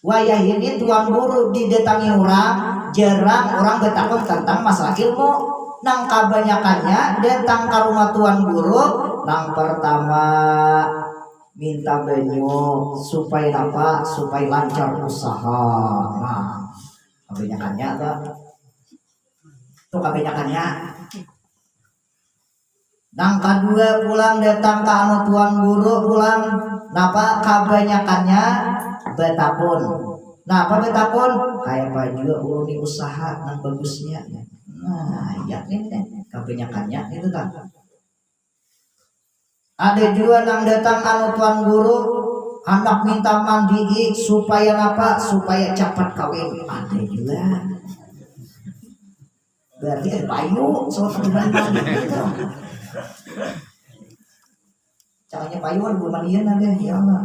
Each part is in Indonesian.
Wayah ini tuan guru didatangi orang, jarang orang bertakun tentang masalah ilmu. Nang kebanyakannya datang ke rumah tuan guru, nang pertama minta banyu supaya apa? Supaya lancar usaha. Nah, kebanyakannya tuh kebanyakannya. Nang kedua pulang datang ke anu tuan guru pulang, napa kebanyakannya betapun. Nah, apa betapun? Kayak baju uluni usaha nang bagusnya. Nah, ya ini kebanyakannya itu kan. Ada juga nang datang anu tuan guru anak minta mandi supaya apa? Supaya cepat kawin. Ada juga. Berarti ada payu soal mandi gitu. Caranya payuan belum mandian ada ya Allah.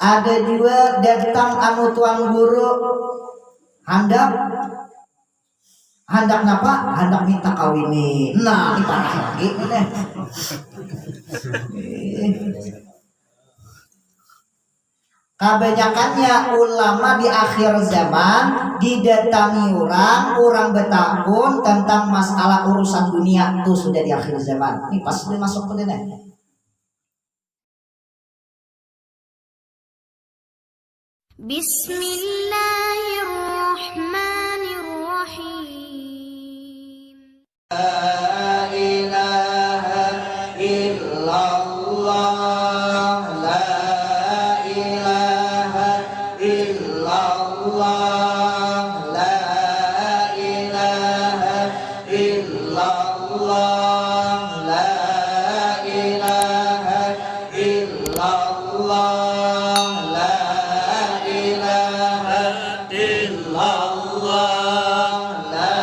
Ada juga datang anu tuan guru hendak napa? Hendak minta kawini. Nah, ini parah lagi nih. Kebanyakannya ulama di akhir zaman didatangi orang bertakun tentang masalah urusan dunia itu sudah di akhir zaman. Ini pas sudah masuk ke dunia. Bismillahirrahmanirrahim. La ilaha illallah, la ilaha illallah, la ilaha illallah, la ilaha illallah, la ilaha illallah, la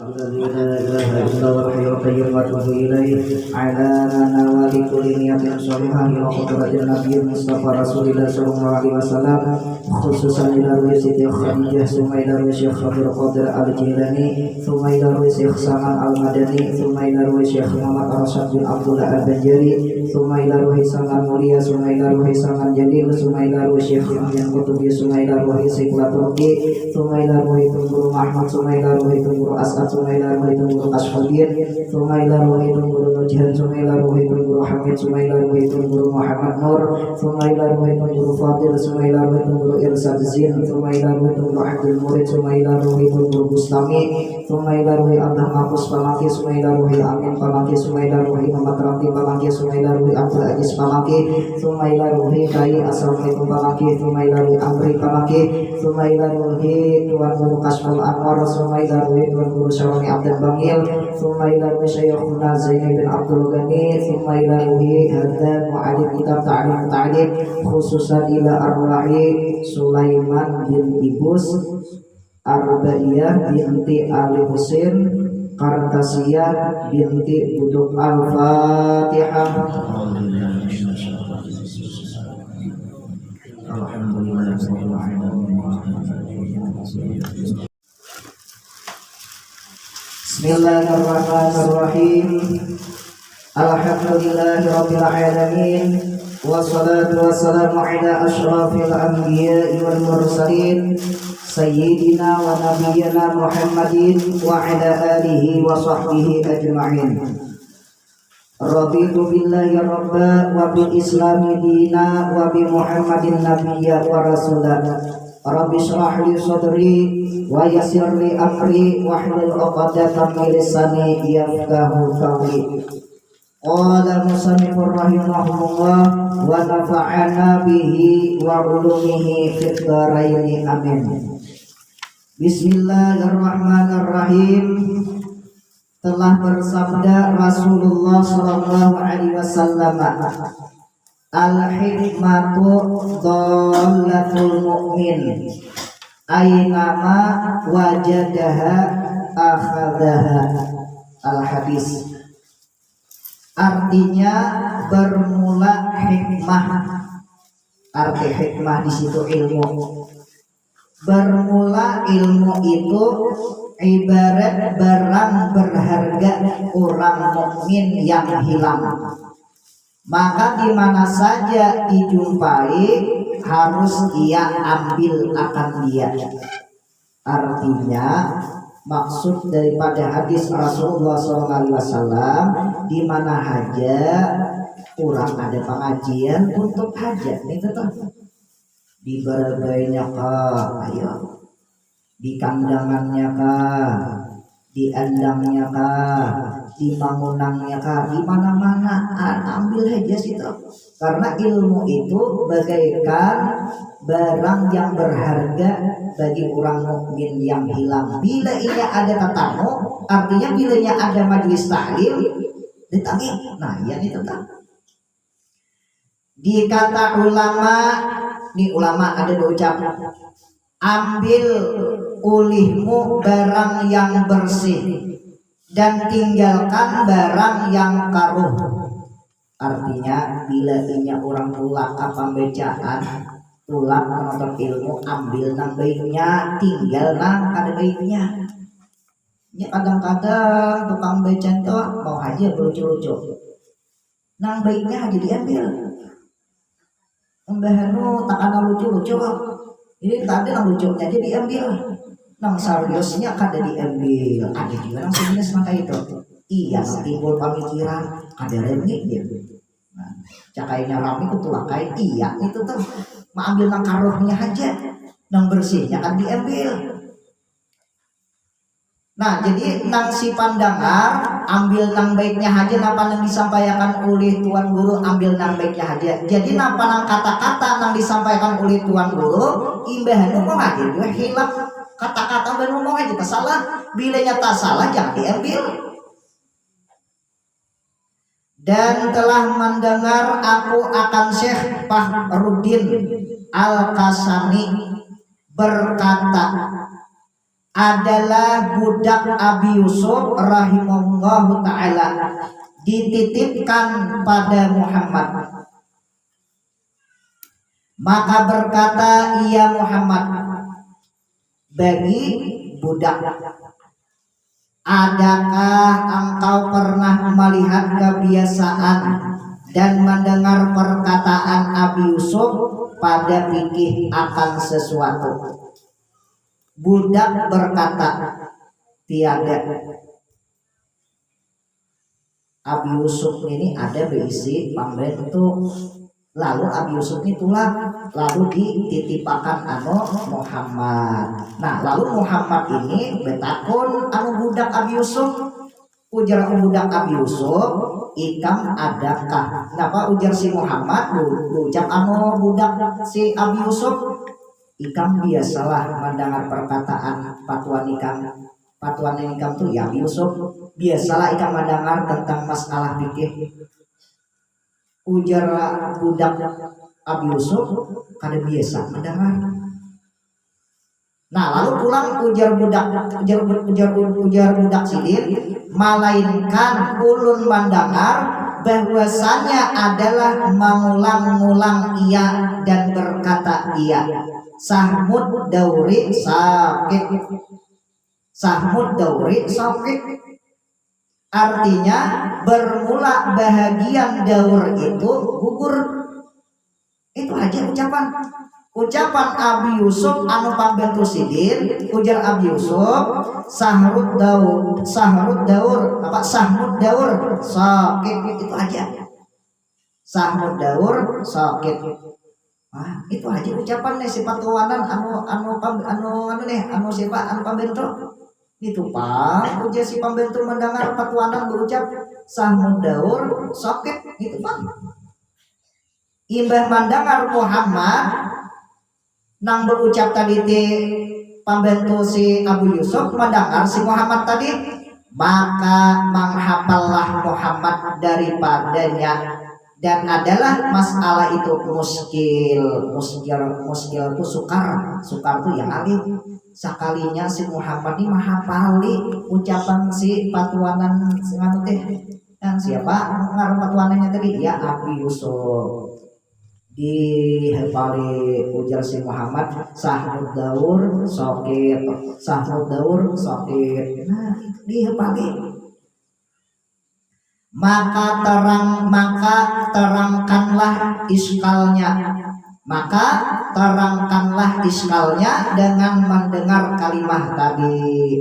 الذي لا إله إلا هو الحي القيوم وأتوب إليه على نوال كل نية صالحة إلى حضرة النبي المصطفى رسول الله صلى الله عليه وسلم خصوصا إلى روي سيدي خديجة ثم إلى روي شيخ عبد القادر الجيلاني ثم إلى روي شيخ سلمان المدني ثم إلى روي شيخ محمد رشاد بن عبد الله البنجري ثم إلى روي سلمان موليا ثم إلى روي سلمان جليل ثم إلى روي شيخ يحيى القطبي ثم إلى روي سيكلا تركي ثم إلى روي تنظر محمد ثم إلى روي تنظر أسعد ثم إلى روي تنظر أشهدين ثم إلى روي تنظر نجهل ثم إلى روي تنظر حميد ثم إلى روي تنظر محمد نور ثم إلى روي تنظر فاضل ثم إلى روي تنظر إرشاد زين ثم إلى روي تنظر عبد المريد ثم إلى روي تنظر بسلامي ثم إلى روي عبد المقص Pamaki ثم إلى روي أمين Pamaki ثم إلى روي محمد رمضي Pamaki ثم إلى روي عبد العزيز Pamaki ثم إلى روي Kai Assalamualaikum Pamaki ثم إلى روي Amri Pamaki ثم إلى روي Tuan Guru Kasmul Anwar ثم إلى روي Tuan Guru Syaroni Abdul Bangil ثم إلى روي Syekhuna Zaini bin Abdul Ghani ثم إلى روي Haddad Mu'alim Kitab Ta'lim khususan ila Arwahi Sulaiman bin Ibus Arba'iyah binti Ali Husin Kartasiyah binti Buduk Al-Fatihah. Bismillahirrahmanirrahim. Alhamdulillahi rabbil alamin. Wassalatu wassalamu ala asyrafil anbiya'i wal mursalin Sayyidina wa nabiyyina Muhammadin wa ala alihi wa sahbihi ajma'in. Raditu billahi rabba wa bil islami dina wa bi Muhammadin nabiyya wa rasula. Rabbi shrah li sadri wa yassir li amri wahlul 'uqdatam min lisani yafqahu qawli. Qala musannifur rahimahullah wa nafa'ana bihi wa ulumihi fid dharain amin. Bismillahirrahmanirrahim. Telah bersabda Rasulullah sallallahu alaihi wasallam, al-hikmatu dhallatul mu'min, aynama wajadaha akhadaha. Al-hadis. Artinya bermula hikmah. Arti hikmah di situ ilmu. Bermula ilmu itu ibarat barang berharga orang mukmin yang hilang. Maka di mana saja dijumpai harus ia ambil akan dia. Artinya maksud daripada hadis Rasulullah SAW, di mana saja orang ada pengajian untuk hajat nih tetap di beragainya kah, ayo di kandangannya kah, di andangnya kah, di bangunannya kah, di mana-mana ambil aja situ. Karena ilmu itu bagaikan barang yang berharga bagi orang mukmin yang hilang. Bila ia ada tatamu, artinya bila ia ada majelis taklim, ditagih. Nah, ya itu kan. Dikata ulama, nih ulama ada berucap, ambil ulihmu barang yang bersih dan tinggalkan barang yang karuh. Artinya bila ini orang tulak apa bacaan, tulak menuntut ilmu, ambil nang baiknya, tinggal nang kada baiknya. Ya kadang-kadang tukang bacaan tuh mau aja lucu-lucu, nang baiknya aja diambil. Mbahanu tak ada lucu-lucu, ini tadi nang lucunya aja diambil, nang seriusnya kada diambil. Ada juga nang serius maka itu. Iya, timbul pemikiran ada remnya dia. Nah, cakainya rame itu tulakai iya itu tuh mau ambil nang karuhnya aja, nang bersihnya kan diambil. Nah, jadi nang si pandangar ambil nang baiknya aja, napa yang disampaikan oleh tuan guru ambil nang baiknya aja. Jadi napa nang kata-kata nang disampaikan oleh tuan guru imbahan ngomong aja juga hilang kata-kata dan ngomong aja tak salah. Bila nyata salah jangan diambil. Dan telah mendengar aku akan Syekh Fakhruddin Al-Kasani berkata, adalah budak Abi Yusuf rahimahullahu ta'ala dititipkan pada Muhammad. Maka berkata ia Muhammad bagi budak, adakah engkau pernah melihat kebiasaan dan mendengar perkataan Abi Yusuf pada fikih akan sesuatu? Budak berkata, tiada. Abi Yusuf ini ada berisi pembentuk. Lalu Abi Yusuf ini tulang, lalu dititipakan anu Muhammad. Nah, lalu Muhammad ini betakun anu budak Abi Yusuf. Ujar budak Abi Yusuf, ikam adakah? Kenapa ujar si Muhammad? Ucap anu budak si Abi Yusuf, ikam biasalah mendengar perkataan patuan ikam tuh ya Yusuf, biasalah ikam mendengar tentang masalah fikih. Ujar budak Abi Yusuf, kada biasa mendengar. Nah, lalu pulang ujar budak sidin, melainkan ulun mendengar bahwasanya adalah mengulang-ulang ia dan berkata ia. Sahmud dauri sakit. Sahmud dauri sakit. Artinya bermula bahagian daur itu gugur. Itu aja ucapan Abi Yusuf anu pambentu sidin. Ujar Abi Yusuf, sahmud daur sakit. Itu aja. Sahmud daur sakit. Ah, itu aja ucapan nih sifat kawanan anu sifat anu pembentu. Itu Pak, ujar si pembentu mendengar patuanan berucap sahmud daur sakit, itu Pak. Imbah mendengar Muhammad nang berucap tadi di pembentu si Abu Yusuf mendengar si Muhammad tadi, maka menghafallah Muhammad daripadanya. Dan adalah masalah itu muskil itu sukar itu yang alif. Sekalinya si Muhammad ini mahapali ucapan si patuanan nganu teh. Dan siapa ngaran patuanannya tadi? Ya Abi Yusuf. dihepali ujar si Muhammad Sahmud Daur sokit nah dihepali maka terangkanlah iskalnya dengan mendengar kalimah tadi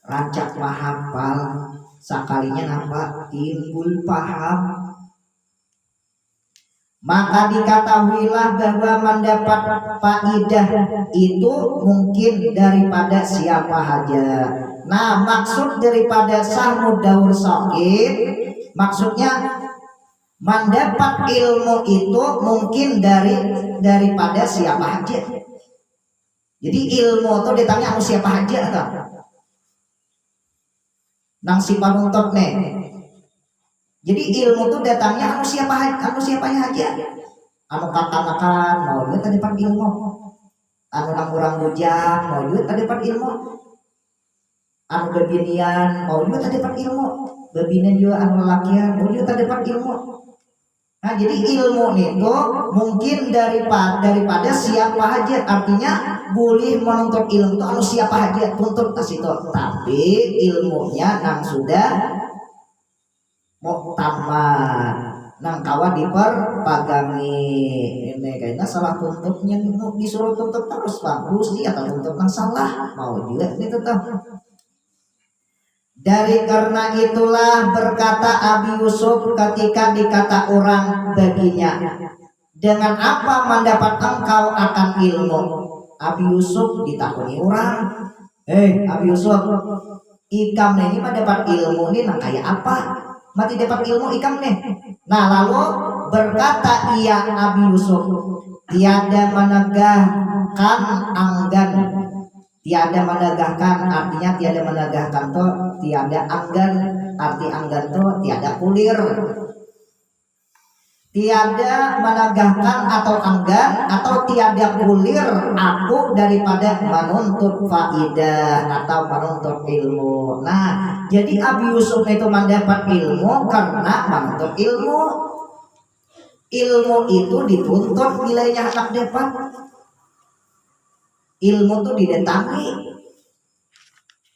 rancak mahapal sakalinya nampak timbul paham maka diketahuilah bahwa mendapat faidah itu mungkin daripada siapa saja. Nah, maksud daripada Sahmud Daur Sokit maksudnya mendapat ilmu itu mungkin daripada siapa saja. Jadi ilmu itu ditanya anu siapa saja atau nang si panuntut nih. Jadi ilmu itu datangnya anu siapanya aja. Anu kata-kata mau duit tadi dapat ilmu. Anu nang urang bujang mau duit tadi dapat ilmu. Anu bebinian mau duit tadi dapat ilmu. Bebinian juga anu lelakian mau duit tadi dapat ilmu. Nah, jadi ilmu itu mungkin daripada siapa aja. Artinya boleh menuntut ilmu itu anu siapa aja tuntut ke situ. Tapi ilmunya nang sudah muktamad nang kawan diperpagangi ini kayaknya salah tuntutnya disuruh tuntut terus bagus dia atau tuntut nang salah mau juga itu tuh. Dari karena itulah berkata Abi Yusuf ketika dikata orang baginya dengan apa mendapat engkau akan ilmu. Abi Yusuf ditakuni orang Abi Yusuf ikam ini mendapat ilmu ini nang kayak apa mati dapat ilmu ikam nih. Nah lalu berkata ia Abi Yusuf tiada menegahkan anggan. Tiada menegahkan artinya tiada menegahkan to tiada anggan arti anggan to tiada kulir. Tiada menegahkan atau anggan atau tiada kulir aku daripada menuntut faidah atau menuntut ilmu. Nah, jadi Abi Yusuf itu mendapat ilmu karena menuntut ilmu. Ilmu itu dituntut nilainya anak dapat. Ilmu itu didatangi.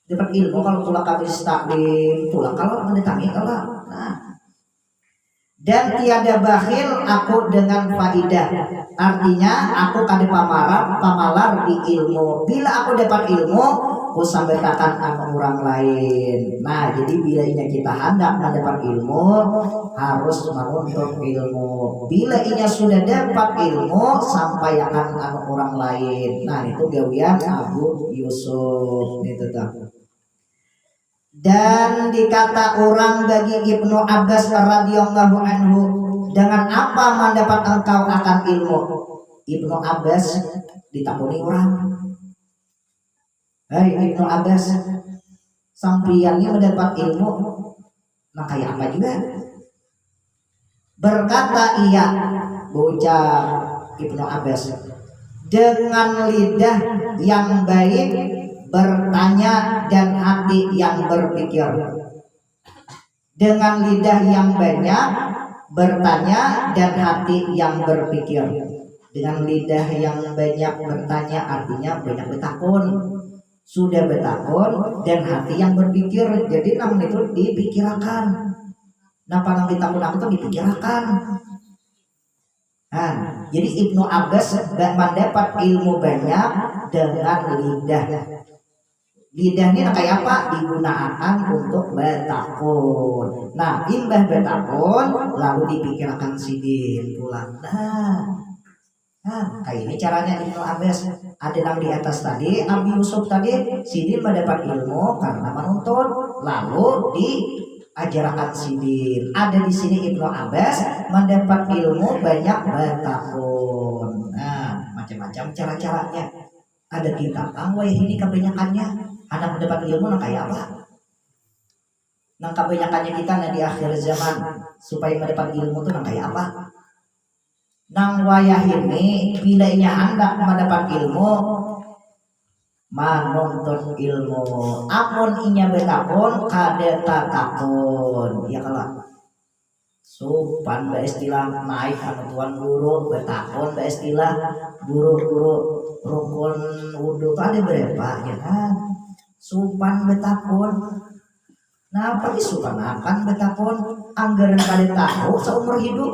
Dapat ilmu kalau tulak habis takdim, tulak kalau mendatangi kalau. Nah, dan tiada bakhil aku dengan faidah. Artinya aku kade pamalar di ilmu. Bila aku dapat ilmu, aku sampaikan sama orang lain. Nah, jadi bila kita hendak mendapat ilmu, harus menuntut ilmu. Bila inya sudah dapat ilmu, sampaikan sama orang lain. Nah, itu gawian Abu Yusuf itu tuh. Dan dikata orang bagi Ibnu Abbas radhiyallahu anhu dengan apa mendapat engkau akan ilmu. Ibnu Abbas ditakuni orang Ibnu Abbas sampiannya mendapat ilmu nah kayak apa juga. Berkata ia bocah Ibnu Abbas dengan lidah yang baik bertanya dan hati yang berpikir. Dengan lidah yang banyak bertanya dan hati yang berpikir. Dengan lidah yang banyak bertanya artinya banyak bertakun. Sudah bertakun dan hati yang berpikir. Jadi namun itu dipikirkan. Napa nang ditakun itu dipikirkan. Nah, jadi Ibnu Abbas mendapat ilmu banyak dengan lidah. Lidahnya kayak apa? Digunakan untuk bertakun. Nah, imbah bertakun lalu dipikirkan sidin pulang. Nah, kayak ini caranya Ibnu Abbas. Ada yang di atas tadi, Abi Yusuf tadi, sidin mendapat ilmu karena menuntut, lalu diajarkan sidin. Ada di sini Ibnu Abbas mendapat ilmu banyak bertakun. Nah, macam-macam cara-caranya. Ada kitab angway ini kebanyakannya. Anak mendapat ilmu kayak apa? Nang kebanyakannya kita di akhir zaman supaya mendapat ilmu itu kayak apa? Nang wayah ini bila inya hendak mendapat ilmu menuntut ilmu. Amun inya bertakun kade takun. Ya kalau Supan ba istilah naik anu tuan guru betakon ba istilah guru-guru rukun wudhu ada berapa ya kan supan betakon nah apa supan akan betakon anggaran kali tahu seumur hidup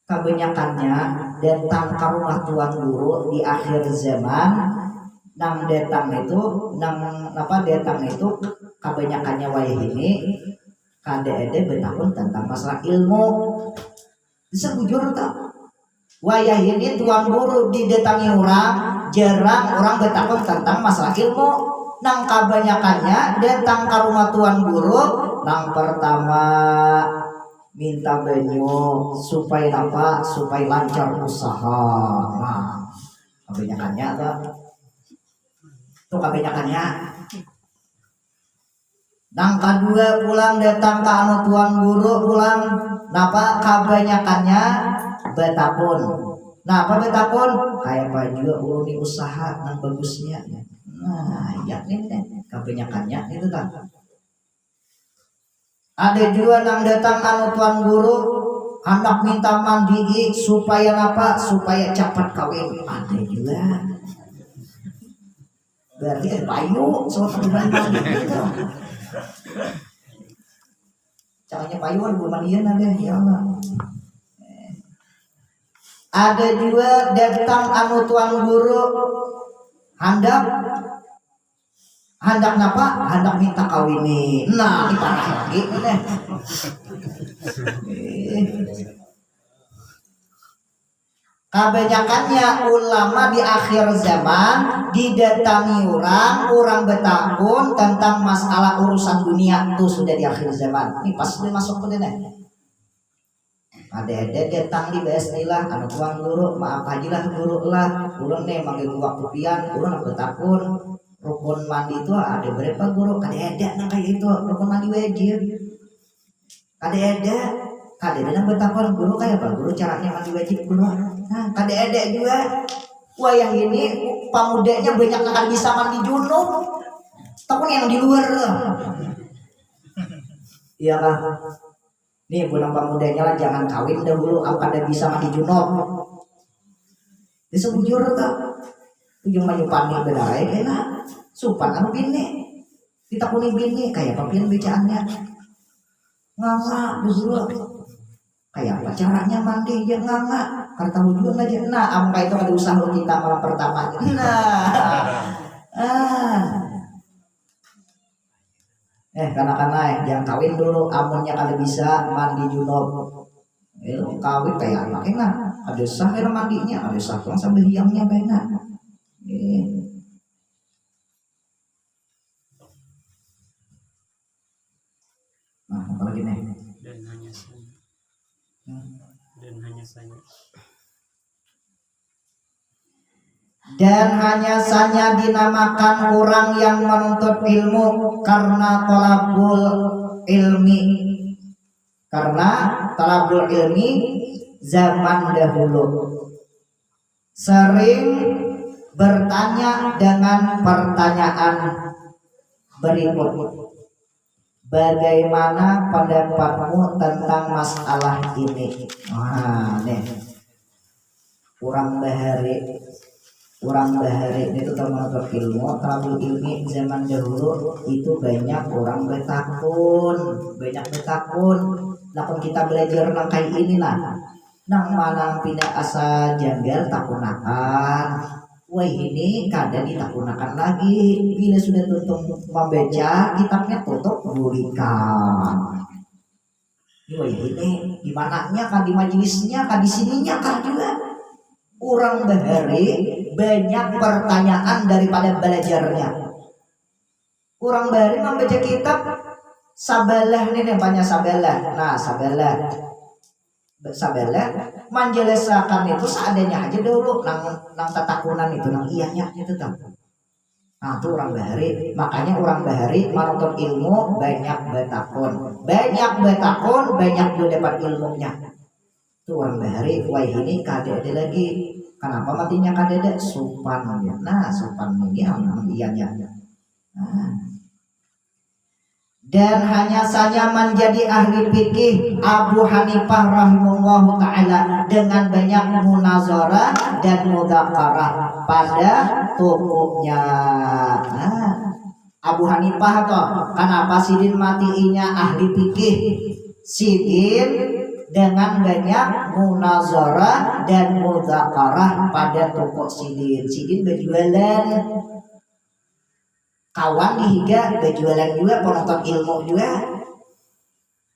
kebanyakannya datang ke rumah tuan guru di akhir zaman nang datang itu kebanyakannya wayah ini KDED betakun tentang masalah ilmu bisa bujur tak wayah ini tuan guru didatangi orang jarang orang betakun tentang masalah ilmu nang kebanyakannya datang ke rumah tuan guru nang pertama minta banyu supaya apa supaya lancar usaha nah kebanyakannya itu kebanyakannya nang kedua pulang datang ke anu tuan guru pulang napa kebanyakannya betakun nah apa betakun kayak baju uluni usaha nang bagusnya nah ya ini kebanyakannya itu kan ada juga nang datang anu tuan guru hendak minta mandi supaya apa supaya cepat kawin ada juga berarti kan payu soal mandi gitu caranya payuan belum mandian ada ya Allah. Ada juga datang anu tuan guru hendak napa hendak minta kawini nah ini parah lagi nih kebanyakannya ulama di akhir zaman didatangi orang betakun tentang masalah urusan dunia tuh sudah di akhir zaman ini pas sudah masuk ke sini ada datang di bismillah anu tuan guru maaf aja lah guru lah guru nih manggil waktu pian guru nak betakun rukun mandi itu ada berapa guru kada nang kayak itu rukun mandi wajib kada nang betakun guru kayak apa guru caranya mandi wajib guru nah kada juga wayah ini pamudanya banyak yang bisa mandi junub tapi yang di luar iya kan nih bunang pamudanya lah jangan kawin dahulu apa bisa mandi junub disebut jujur tak ujung menyupani bedarai enak supan anu bini ditakuni bini kayak papian bacaannya nganga dulu kayak apa caranya mandi ya nganga karena tujuan aja nah amka itu ada usaha kita malam pertama karena yang kawin dulu amunnya kada bisa mandi junub kawin kayak anak enak ada sah mandinya ada sah sambil hiangnya benar nah apalagi nih dan hanya saja dinamakan orang yang menuntut ilmu karena talabul ilmi zaman dahulu sering bertanya dengan pertanyaan berikut bagaimana pendapatmu tentang masalah ini nah nih orang bahari itu termasuk ilmu talabul ilmi zaman dahulu itu banyak orang betakun namun kita belajar nang kayak ini lah nang manang pindah asa janggal takunakan wah ini kada ditakunakan lagi bila sudah tutup membaca kitabnya tutup bulikan wah ini dimananya kan di majelisnya kan di sininya kan juga orang bahari banyak pertanyaan daripada belajarnya. Orang bahari membaca kitab sabalah ini banyak sabalah. Nah sabalah menjelaskan itu seadanya aja dulu nang tatakunan itu nang iyanya itu tuh. Nah itu orang bahari. Makanya orang bahari menuntut ilmu banyak betakun, banyak dapat ilmunya. Itu orang bahari. Wah ini kada ada lagi. Kenapa matinya kadeda supan ya. Nah supan ini aman iyanya. Dan hanya saja menjadi ahli fikih Abu Hanifah rahimahullah ta'ala dengan banyak munazarah dan mudzakarah pada tokohnya. Abu Hanifah toh, kenapa sidin matiinya ahli fikih? Sidin dengan banyak munazarah dan mudzakarah pada tokoh sidin. Sidin berjualan kawan dihiga, berjualan juga, penonton ilmu juga.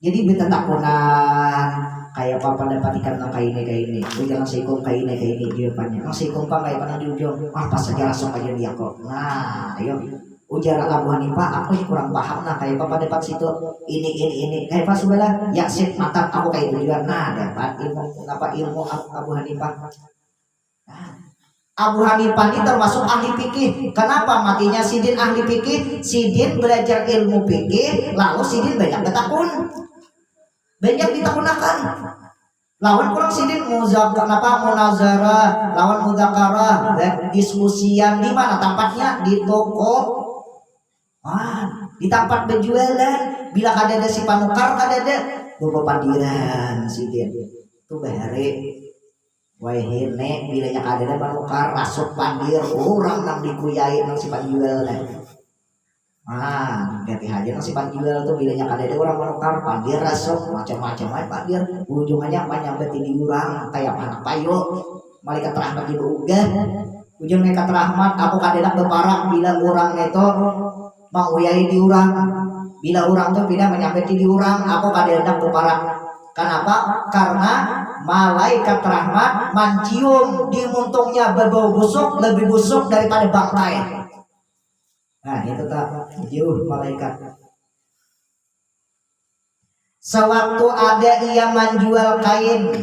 Jadi beta takunan kayak apa dapat ikan kayak ini jangan seikung kayak ini jawabannya nang seikung pa kayak mana di ujung pas saja langsung aja dia kok. Nah ayo ujar Abu Hanifah, aku kurang paham nah kayak apa dapat situ ini kayak pas sebelah ya sip mantap aku kayak itu juga. Nah dapat ilmu Abu Hanifah. Abu Hanifah ini termasuk ahli fikih. Kenapa matinya sidin ahli fikih? Sidin belajar ilmu fikih, lalu sidin banyak bertakun, banyak ditakunakan. Lawan kurang sidin munazarah, lawan mudzakarah, diskusian di mana tempatnya? Di toko, di tempat berjualan. Bila ada si panukar, ada beberapa pandiran sidin itu bahari. Wahine bilanya kadang panukar rasuk pandir orang nang dikuyai nang si panjual deh. Ganti aja nang si panjual tuh bilanya kadang orang panukar pandir rasuk macam-macam aja pandir ujungnya nyampe di urang kayak anak payo malaikat rahmat diberugah ujung malaikat rahmat aku kadang berparang bila orang itu menguyai di urang bila orang tuh bila menyampe di urang aku kadang berparang. Kenapa? Karena malaikat rahmat mencium di muntungnya berbau busuk, lebih busuk daripada bangkai. Nah itu tak jauh malaikat. Sewaktu ada ia menjual kain,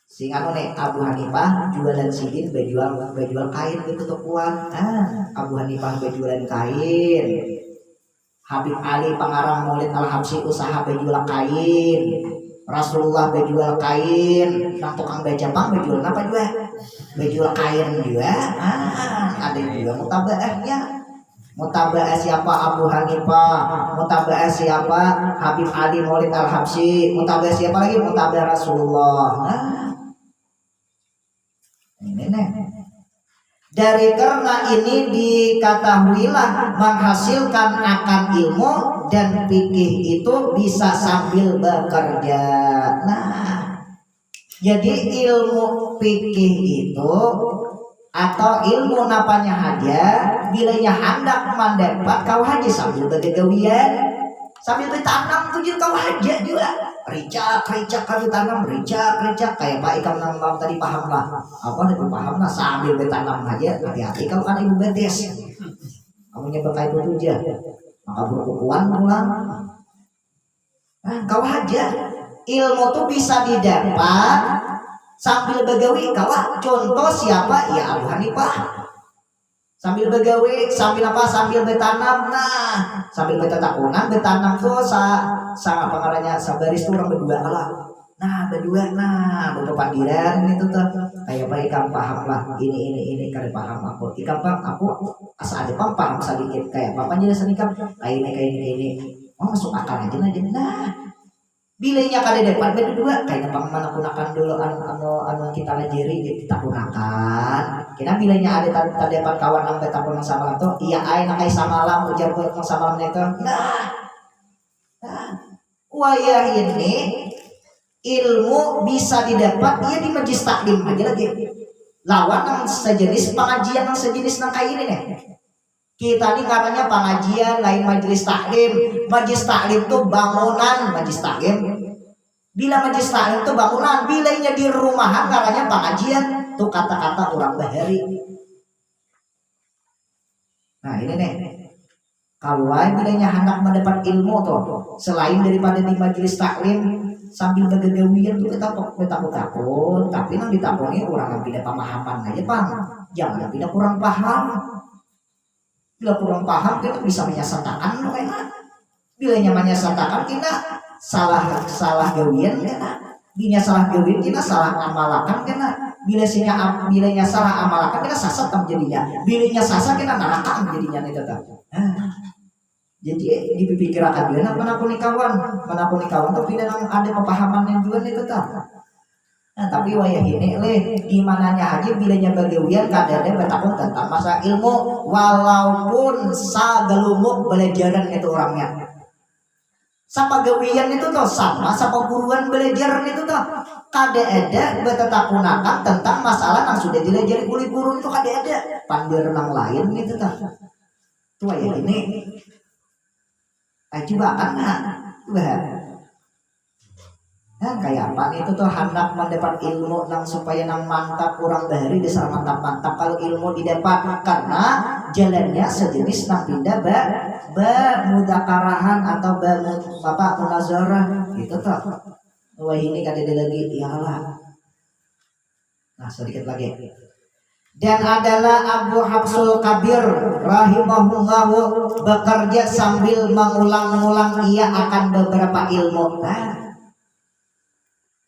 singanu nih Abu Hanifah jualan sidin berjual kain itu tokoan. Abu Hanifah berjualan kain. Habib Ali pengarang Maulid Al-Habsyi usaha berjual kain. Rasulullah berjual kain. Nang tukang becapang berjual apa juga? Berjual kain juga. Ada juga mutabaahnya. Mutabaah siapa? Abu Hanifah. Mutabaah siapa? Habib Ali Maulid Al-Habsyi. Mutabaah siapa lagi? Mutabaah Rasulullah. Ini nih. Dari karena ini diketahuilah menghasilkan akan ilmu dan fikih itu bisa sambil bekerja. Nah, jadi ilmu fikih itu atau ilmu napanya aja bilanya hendak mendapat kau haji sambil bergegawian sambil bertanam tujuh kau aja juga. Ricak kali tanam, ricak kayak Pak Ikam nang tadi paham lah. Apa nih paham lah sambil bertanam aja. Hati-hati kalau kan ibu betes. Kamu nyebut kayak itu aja. Maka berkukuan pulang. Kau aja. Ilmu tuh bisa didapat sambil begawi. Kau contoh siapa? Ya Abu Hanifah. Sambil begawe, sambil apa? Sambil bertanam. Nah, sambil bertatakunan, bertanam tuh sama pengarangnya sabaris tuh orang berdua lah. Nah, berdua, beberapa pandiran itu tuh kayak apa Ikam paham lah. Ini kalian paham aku. Ikam aku asal ada paham sedikit kayak apa aja sedikit kayak ini. Oh, masuk akal aja. Nah, bilanya kali depan berdua kayaknya mana gunakan dulu anu kita lajeri kita gunakan kena bilanya ada tadi dapat kawan yang beta pun sama tuh iya ay nakai samalam ujar pun samalam itu wayah ini ilmu bisa didapat dia di majlis taklim aja lagi lawan yang sejenis pengajian yang sejenis nang kayak ini nih. Kita ini katanya pengajian lain majelis taklim. Majelis taklim itu bangunan majelis taklim. Bila majelis taklim itu bangunan, bilanya di rumahan katanya pengajian. Itu kata-kata orang bahari. Nah ini nih. Kalau bilanya hendak mendapat ilmu tuh, selain daripada di majelis taklim sambil bergegawian tuh kita takut, tapi nang ditakoni orang yang tidak pemahaman aja bang. Jangan tidak kurang paham. Bila kurang paham kita bisa menyesatakan kena. Bila nyamannya satakan kita salah gawian kena. Bila salah gawian kita salah amalakan kena. Bilanya salah amalakan kita sasat jadinya. Bilanya sasat kita narakan jadinya itu. Jadi dipikirkan dia menakuni kawan tapi dalam ada pemahaman yang juga nih tetap. Nah, tapi wayah ini di mananya aja bilanya bagawian kadang bertakun tentang masa ilmu walaupun sagelumuk belajaran itu orangnya. Sama gawian itu tuh sama guruan belajaran itu tuh kada ada bertetakunakan tentang masalah yang sudah dilajari oleh guru itu kada ada pandir renang lain itu tuh. Tuh wayah ini coba kan dan kayak apa itu tuh hendak mendapat ilmu nang supaya nang mantap kurang dari dasar mantap kalau ilmu didapat karena jalannya sejenis nang pindah mudakarahan atau munazarah itu tuh. Wah ini kada ada lagi iyalah. Nah sedikit lagi. Dan adalah Abu Hafsul Kabir rahimahullahu bekerja sambil mengulang-ulang ia akan beberapa ilmu.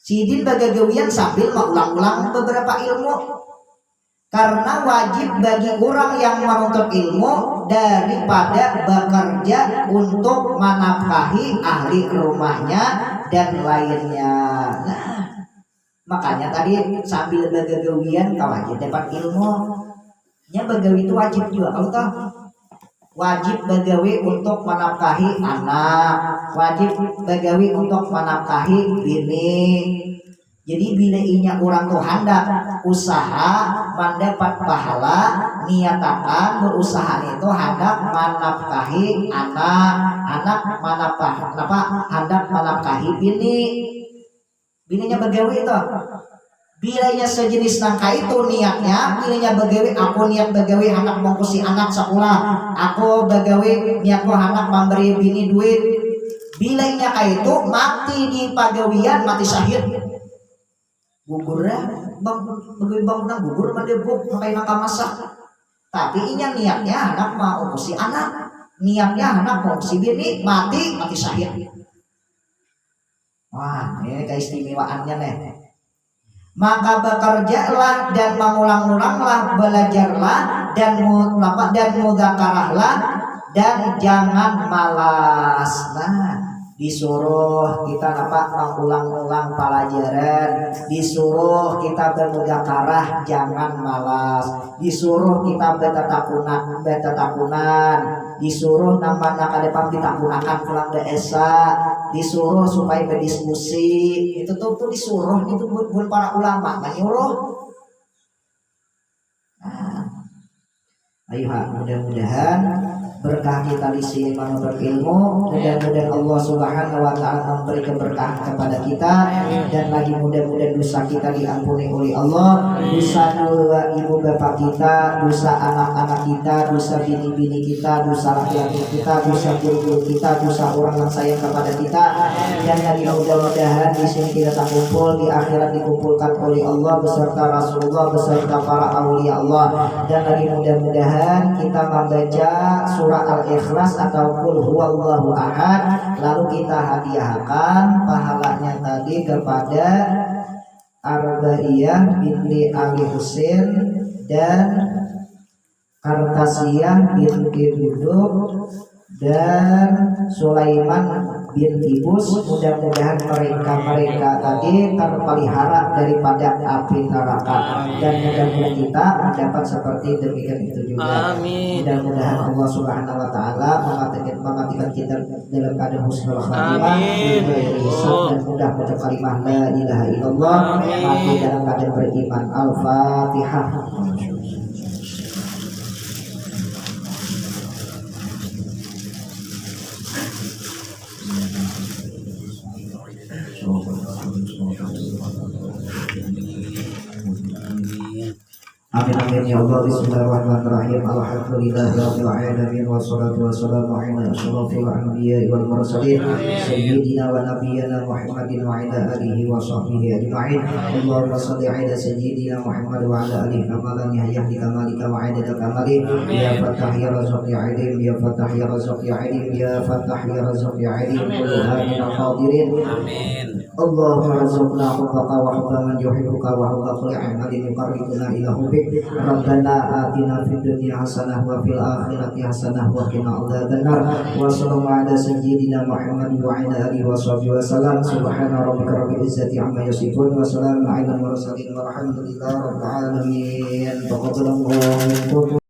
Sidin bagagawian sambil mengulang-ulang beberapa ilmu karena wajib bagi orang yang menuntut ilmu daripada bekerja untuk menafkahi ahli rumahnya dan lainnya. Nah, makanya tadi sambil bagagawian kau wajib dapat ilmu. Nya bagawi itu wajib juga kalau tahu. Wajib bagawi untuk menafkahi anak, wajib bagawi untuk menafkahi bini. Jadi bila inya orang tuh hendak usaha mendapat pahala, niatakan berusaha itu hendak menafkahi anak hendak menafkahi bini. Bininya bagawi itu. Bilanya sejenis nangka itu niatnya, bilanya bagawi aku niat bagawi anak mengkusi anak sekolah, aku bagawi niatku anak memberi bini duit. Bilanya kayak itu mati di pagawian mati syahid. Gugurnya bagawi bangunan gugur mendebuk pakai nangka masak. Tapi inya niatnya anak mau mengkusi anak, niatnya anak mengkusi bini mati syahid. Wah ini keistimewaannya nih. Maka bekerjalah dan mengulang-ulanglah, belajarlah dan mudzakarahlah dan jangan malas. Nah, disuruh kita mengulang-ulang pelajaran, disuruh kita bermudzakarah jangan malas, disuruh kita betetakunan, disuruh namanya kadepan ditakunakan pulang desa, disuruh supaya berdiskusi. Itu tuh disuruh itu buat para ulama menyuruh. Ayo mudah-mudahan berkah kita di sini menuntut ilmu, mudah-mudahan Allah Subhanahu wa taala memberi keberkahan kepada kita dan lagi mudah-mudahan dosa kita diampuni oleh Allah, dosa ibu bapak kita, dosa anak-anak kita, dosa bini-bini kita, dosa laki-laki kita, dosa guru-guru kita, dosa orang yang sayang kepada kita, dan lagi mudah-mudahan di sini kita tak kumpul, di akhirat dikumpulkan oleh Allah beserta Rasulullah beserta para aulia Allah, dan lagi mudah-mudahan kita membaca surah Al-Ikhlas atau Qul Huwallahu Ahad, lalu kita hadiahkan pahalanya tadi kepada Arba'iyah binti Ali Husain dan Kartasiyah binti Duduk dan Sulaiman binti Bus. Mudah-mudahan mereka tadi terpelihara daripada api neraka, dan mudah-mudahan kita mendapat seperti demikian itu juga. Amin. Mudah-mudahan Allah Subhanahu wa taala mematikan kita dalam keadaan husnul khatimah dan mudah baca kalimat la ilaha illallah, mati dalam keadaan beriman. Al-Fatihah. Amin amin ya Allah. Bismillahirrahmanirrahim. Alhamdulillahirabbil alamin wassalatu wassalamu ala asyrofil anbiya'i wal mursalin sayyidina wa nabiyyina Muhammadin wa ala alihi wa sahbihi ajma'in. Allahumma shalli ala sayyidina Muhammad wa ala alihi kamalan yahdi kamalika wa adada kamali. Ya Fattah ya Razzaq ya Alim, ya Fattah ya Razzaq ya Alim, ya Fattah ya Razzaq ya Alim. Kullu hadin al-hadirin. Amin. Allahumma razzaqna hubbaka wa hubba man yuhibbuka wa hubba kulli amalin yuqarribuna ila hubbik taufik. Rabbana atina fid dunya hasanah wa fil akhirati hasanah wa qina adzabannar. Wa sallallahu ala sayyidina Muhammad wa ala alihi wa sahbihi wa sallam. Subhana rabbika rabbil izzati amma yasifun wa salamun ala al mursalin walhamdulillahi rabbil alamin. Taqabbalallahu minkum.